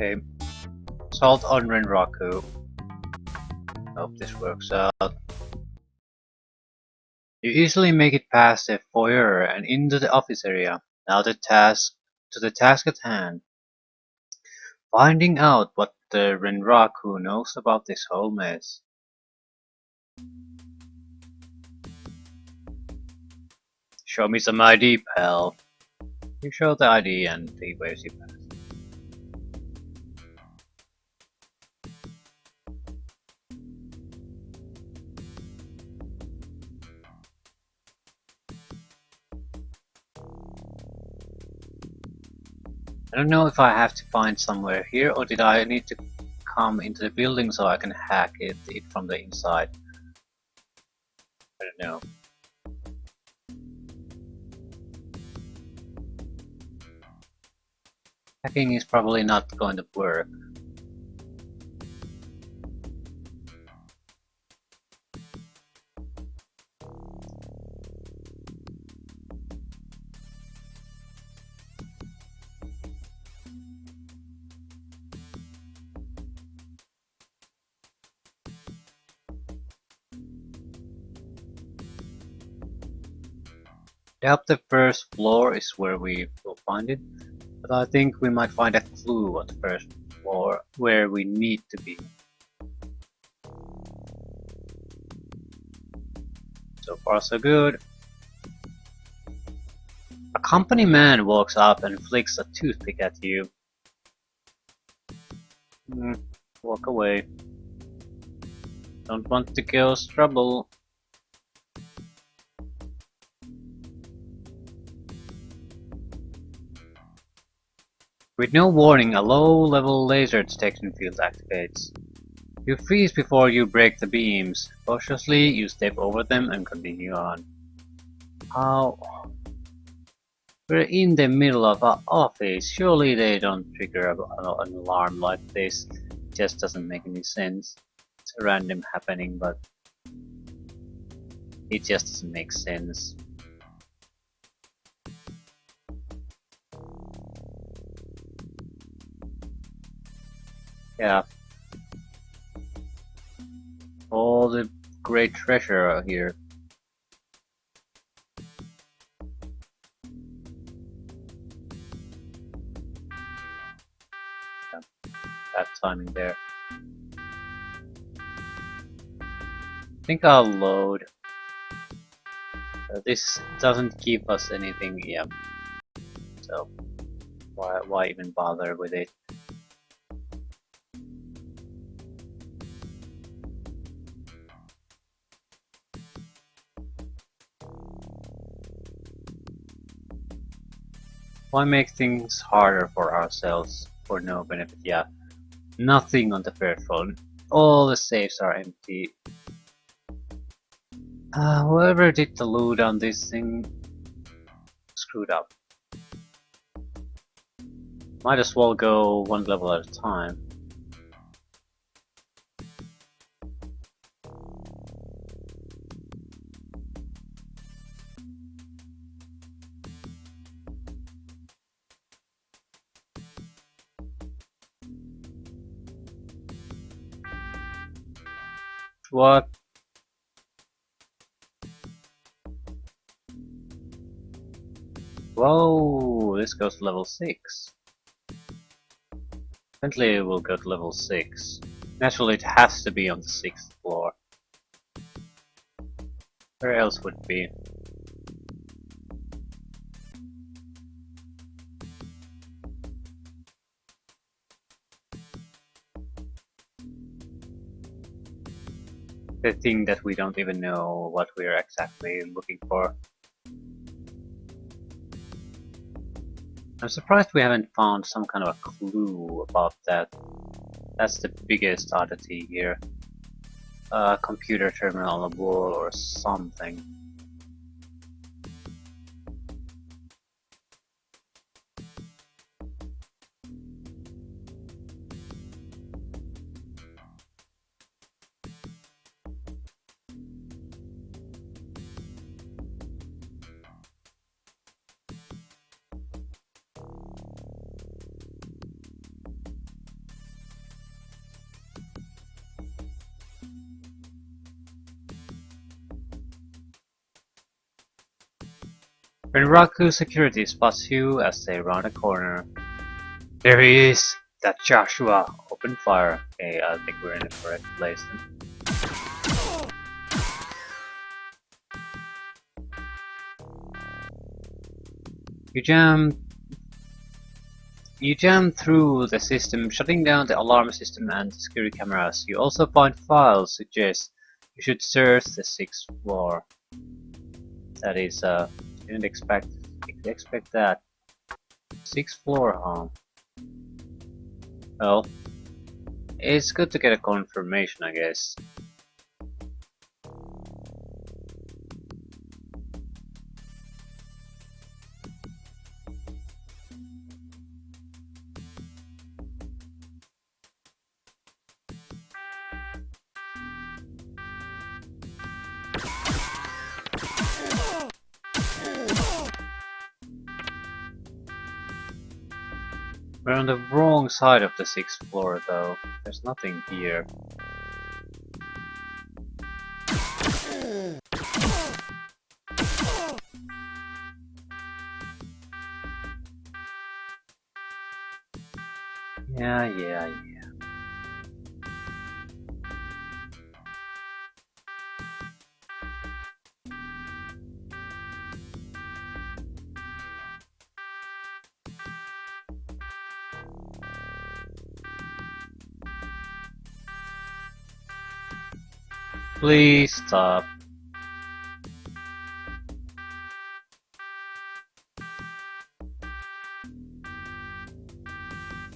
Okay, assault on Renraku. Hope this works out. You easily make it past the foyer and into the office area. Now to the task at hand. Finding out what the Renraku knows about this whole mess. Show me some ID, pal. You show the ID and he waves you past. I don't know if I have to find somewhere here or did I need to come into the building so I can hack it from the inside. I don't know. Hacking is probably not going to work. I hope the first floor is where we will find it, but I think we might find a clue on the first floor where we need to be. So far so good. A company man walks up and flicks a toothpick at you. Walk away. Don't want to cause trouble. With no warning, a low-level laser detection field activates. You freeze before you break the beams. Cautiously, you step over them and continue on. How? We're in the middle of an office. Surely they don't trigger an alarm like this. It just doesn't make any sense. It's a random happening, but it just doesn't make sense. Yeah. All the great treasure out here. Yeah, that timing there. I think I'll load. This doesn't give us anything, yeah. So why even bother with it? Why make things harder for ourselves for no benefit? Yeah, nothing on the first floor. All the safes are empty. Whoever did the loot on this thing screwed up. Might as well go one level at a time. What? Whoa, this goes to level 6. Eventually it will go to level 6. Naturally it has to be on the 6th floor. Where else would it be? The thing that we don't even know what we're exactly looking for. I'm surprised we haven't found some kind of a clue about that. That's the biggest oddity here. A computer terminal on the wall or something. Renraku security spots you as they round a corner. There he is! That Joshua! Open fire. Okay, I think we're in the correct place then. You jam through the system, shutting down the alarm system and the security cameras. You also find files suggest you should search the 6th floor. That is, didn't expect that. 6th floor, huh? Well, it's good to get a confirmation, I guess. We're on the wrong side of the 6th floor though. There's nothing here. Yeah. Please stop.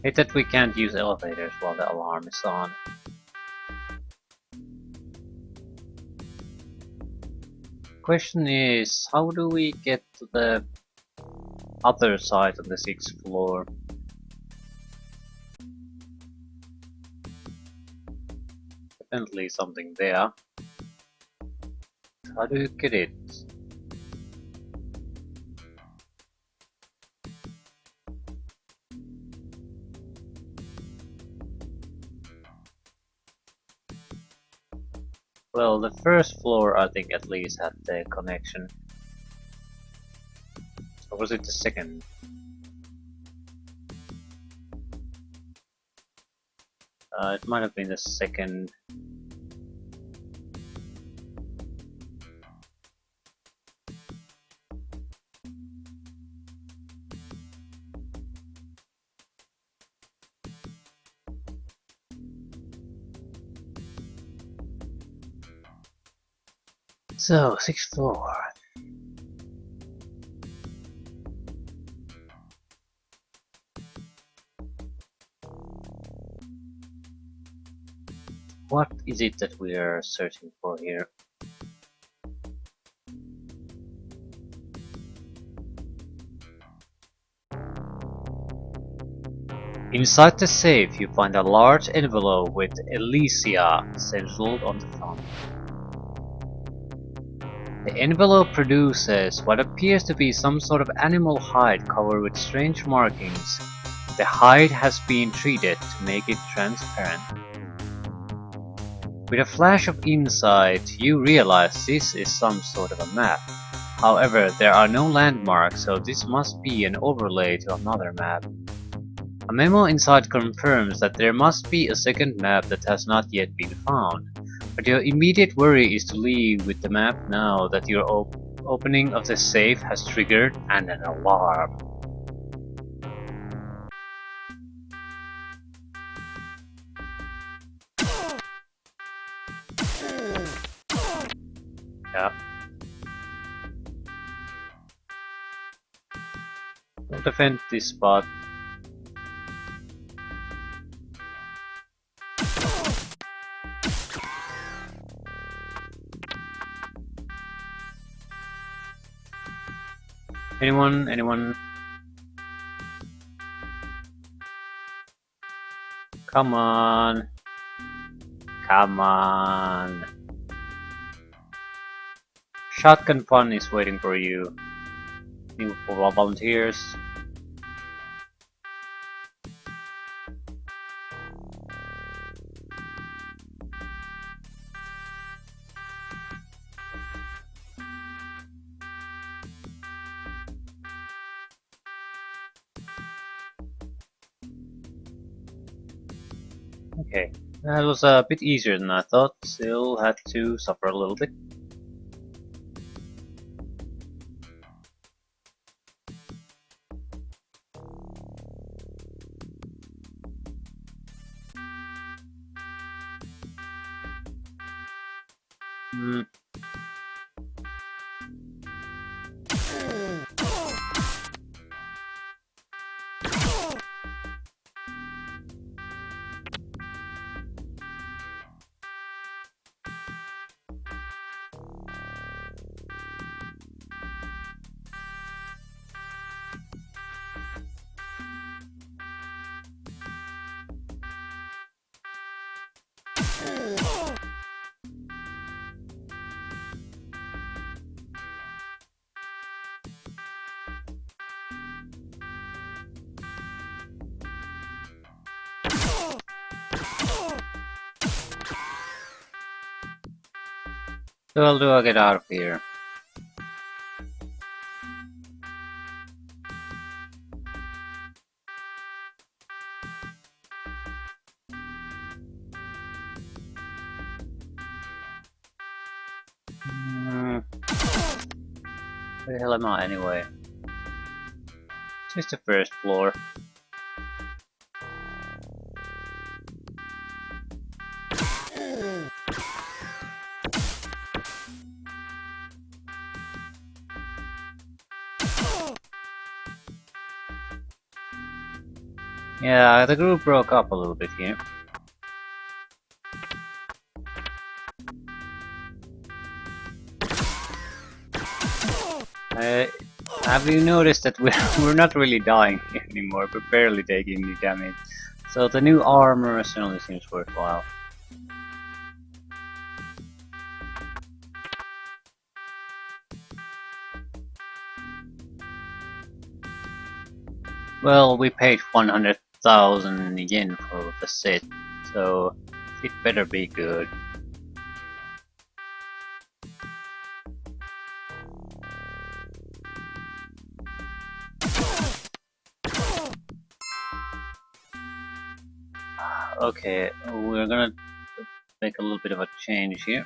Hate that we can't use elevators while the alarm is on. Question is, how do we get to the other side of the 6th floor? Definitely something there. How do you get it? Well, the 1st floor I think at least had the connection. Or was it the 2nd? It might have been the 2nd. So, 6th floor. What is it that we are searching for here? Inside the safe, you find a large envelope with Elysia stenciled on the front. The envelope produces what appears to be some sort of animal hide covered with strange markings. The hide has been treated to make it transparent. With a flash of insight, you realize this is some sort of a map. However, there are no landmarks, so this must be an overlay to another map. A memo inside confirms that there must be a second map that has not yet been found, but your immediate worry is to leave with the map now that your opening of the safe has triggered an alarm. Yeah. Don't defend this spot. Anyone? Come on. Shotgun Fun is waiting for you. New for volunteers. Okay, that was a bit easier than I thought. Still had to suffer a little bit. Hmm. So how do I get out of here? Where the hell am I anyway? Just the first floor. Yeah, the group broke up a little bit here. Uh, have you noticed that we're not really dying anymore? We're barely taking any damage. So the new armor certainly seems worthwhile. Well, we paid 100,000 yen for the set, so it better be good. Okay, we're gonna make a little bit of a change here.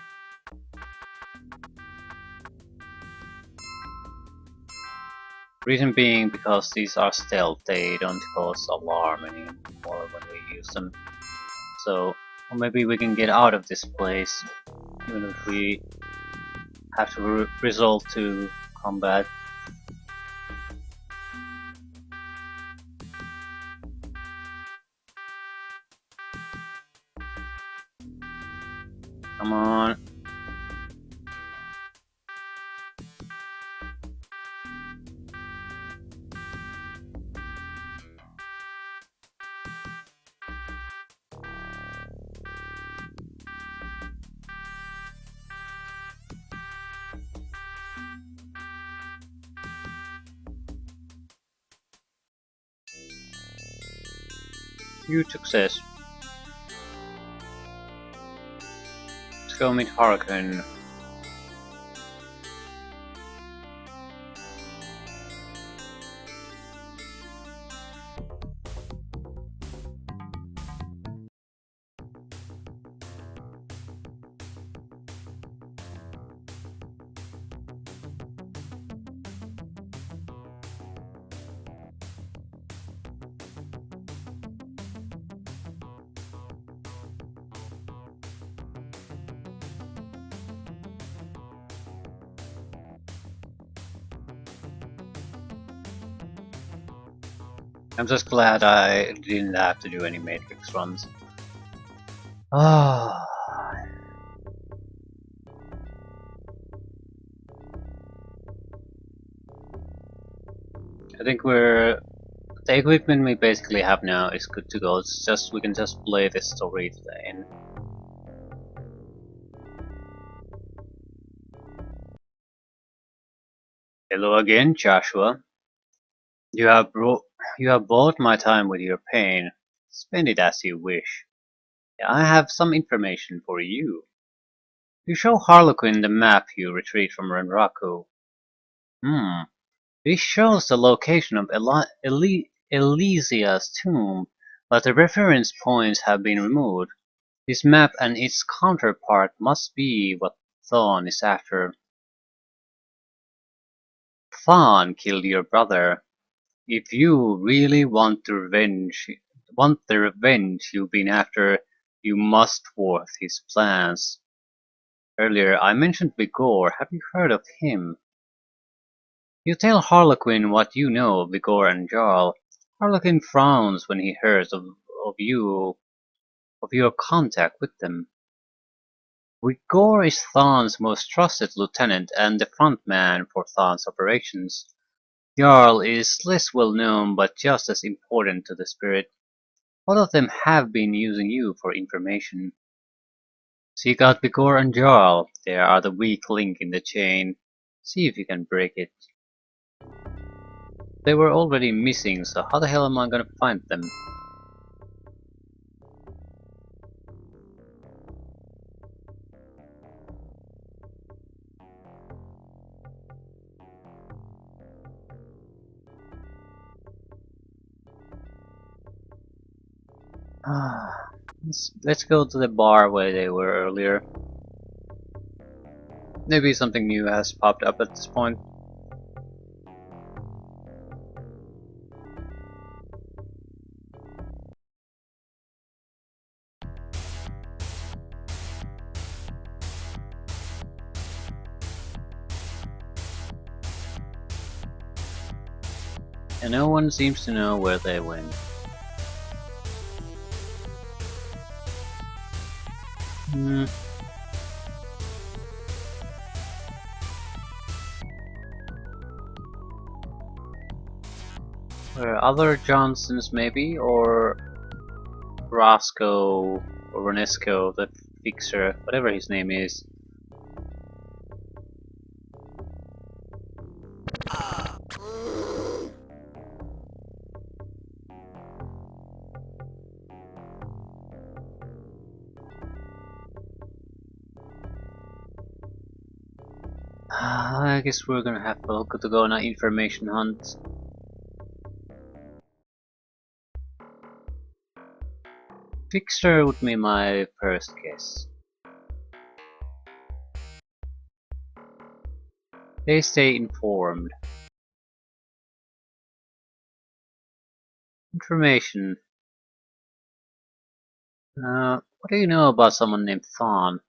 Reason being because these are stealth, they don't cause alarm anymore when we use them. So, or maybe we can get out of this place, even if we have to resort to combat. Come on. Huge success. Let's go meet Hurricane. I'm just glad I didn't have to do any Matrix runs. Ah. I think the equipment we basically have now is good to go. It's just we can just play this story today. And hello again, Joshua. You have bought my time with your pain. Spend it as you wish. I have some information for you. You show Harlequin the map you retrieved from Renraku. Hmm. This shows the location of Elysia's tomb, but the reference points have been removed. This map and its counterpart must be what Thon is after. Thon killed your brother. If you really want the revenge you've been after, you must thwart his plans. Earlier I mentioned Vigor. Have you heard of him? You tell Harlequin what you know of Vigor and Jarl. Harlequin frowns when he hears of your contact with them. Vigor is Thon's most trusted lieutenant and the front man for Thon's operations. Jarl is less well known but just as important to the spirit. Both of them have been using you for information. Seek out Vigor and Jarl. They are the weak link in the chain. See if you can break it. They were already missing, so how the hell am I gonna find them? Let's go to the bar where they were earlier. Maybe something new has popped up at this point. And no one seems to know where they went. Where other Johnsons maybe, or Roscoe or Ronesco, the fixer, whatever his name is. I guess we're gonna have to go on an information hunt. Fixer would be my first guess. They stay informed. Information. What do you know about someone named Thon?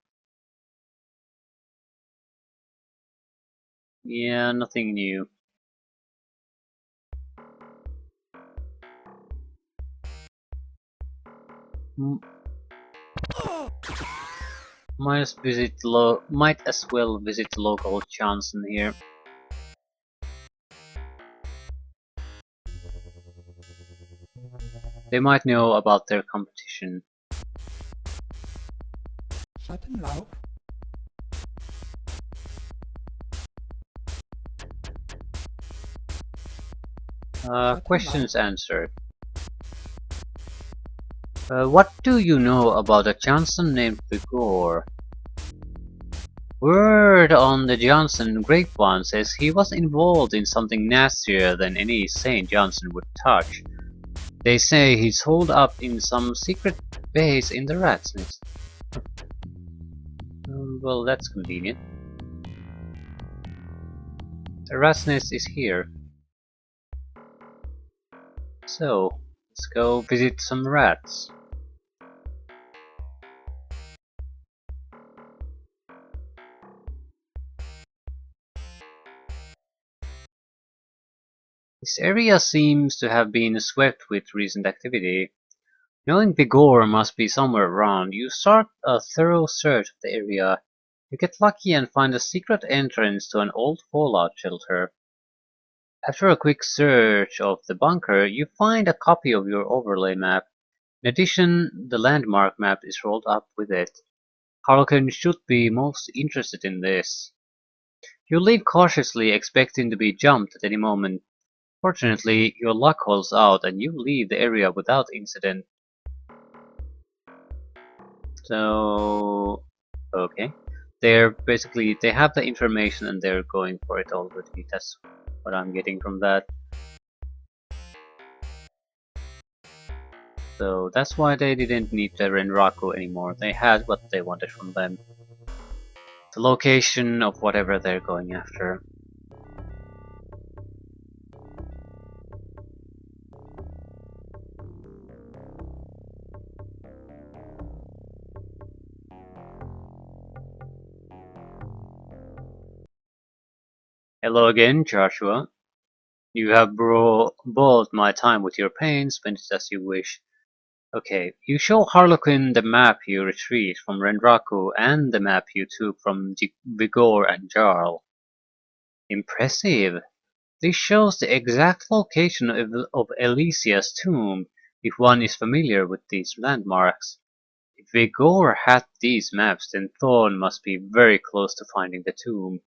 Yeah, nothing new. Might as well visit local Johnson here. They might know about their competition. Questions answered. What do you know about a Johnson named Vigor? Word on the Johnson grapevine says he was involved in something nastier than any sane Johnson would touch. They say he's holed up in some secret base in the rat's nest. Well, that's convenient. The rat's nest is here. So, let's go visit some rats. This area seems to have been swept with recent activity. Knowing Vigor must be somewhere around, you start a thorough search of the area. You get lucky and find a secret entrance to an old fallout shelter. After a quick search of the bunker, you find a copy of your overlay map. In addition, the landmark map is rolled up with it. Harlequin should be most interested in this. You leave cautiously, expecting to be jumped at any moment. Fortunately, your luck holds out and you leave the area without incident. So, okay. They have the information and they're going for it already. That's what I'm getting from that. So that's why they didn't need the Renraku anymore. They had what they wanted from them. The location of whatever they're going after. Hello again, Joshua. You have bought my time with your pain, spend it as you wish. Okay, you show Harlequin the map you retrieved from Renraku and the map you took from Vigor and Jarl. Impressive. This shows the exact location of Elysia's tomb, if one is familiar with these landmarks. If Vigor had these maps, then Thon must be very close to finding the tomb.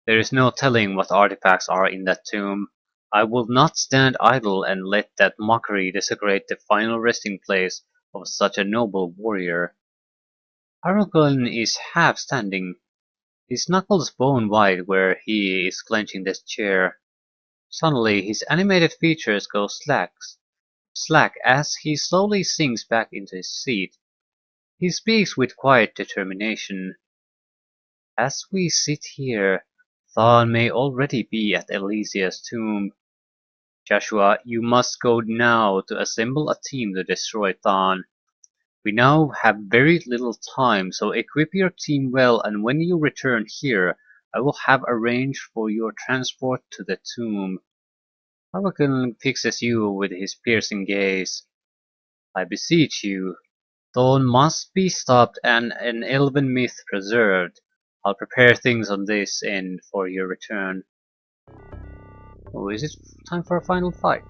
There is no telling what artifacts are in that tomb. I will not stand idle and let that mockery desecrate the final resting place of such a noble warrior. Aragorn is half standing, his knuckles bone white where he is clenching the chair. Suddenly his animated features go slack as he slowly sinks back into his seat. He speaks with quiet determination. As we sit here, Thon may already be at Elysia's tomb. Joshua, you must go now to assemble a team to destroy Thon. We now have very little time, so equip your team well, and when you return here, I will have arranged for your transport to the tomb. Harlequin fixes you with his piercing gaze. I beseech you, Thon must be stopped and an elven myth preserved. I'll prepare things on this end for your return. Oh, is it time for a final fight?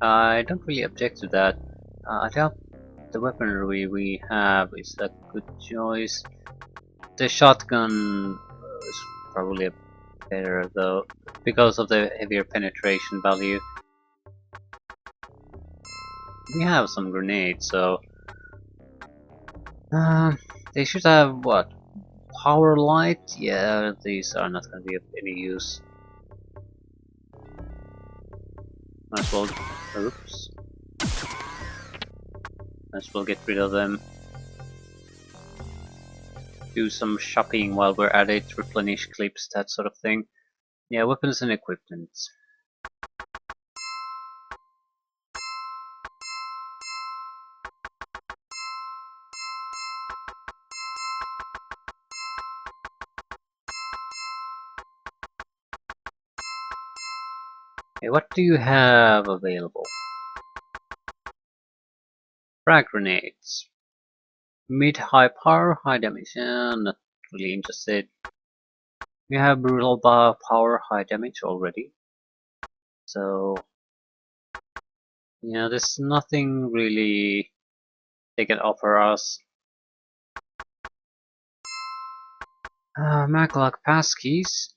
I don't really object to that. I doubt the weaponry we have is a good choice. The shotgun is probably better though, because of the heavier penetration value. We have some grenades, so they should have what? Power light? Yeah, these are not going to be of any use. Might as well. Oops. Might as well get rid of them. Do some shopping while we're at it, replenish clips, that sort of thing. Yeah, weapons and equipment. Okay, what do you have available? Frag grenades. Mid-high power, high damage. Not really interested. We have brutal power, high damage already. So yeah, there's nothing really they can offer us. Maglock passkeys.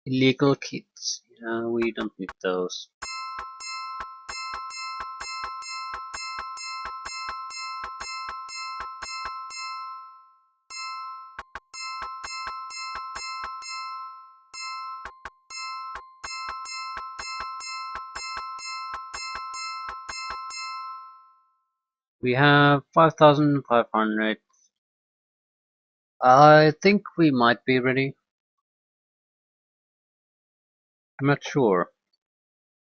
Illegal kits. We don't need those. We have 5,500. I think we might be ready. I'm not sure.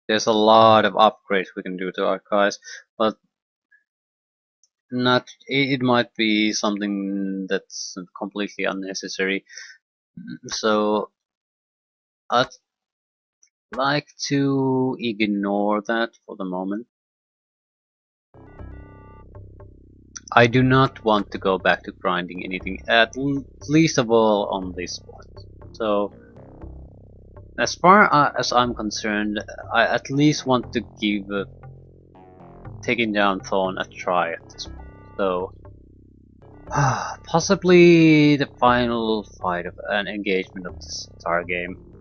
There's a lot of upgrades we can do to our cars, but not. It might be something that's completely unnecessary. So I'd like to ignore that for the moment. I do not want to go back to grinding anything, at least of all on this spot. So, as far as I'm concerned, I at least want to give taking down Thon a try at this point. So, possibly the final fight of an engagement of this entire game.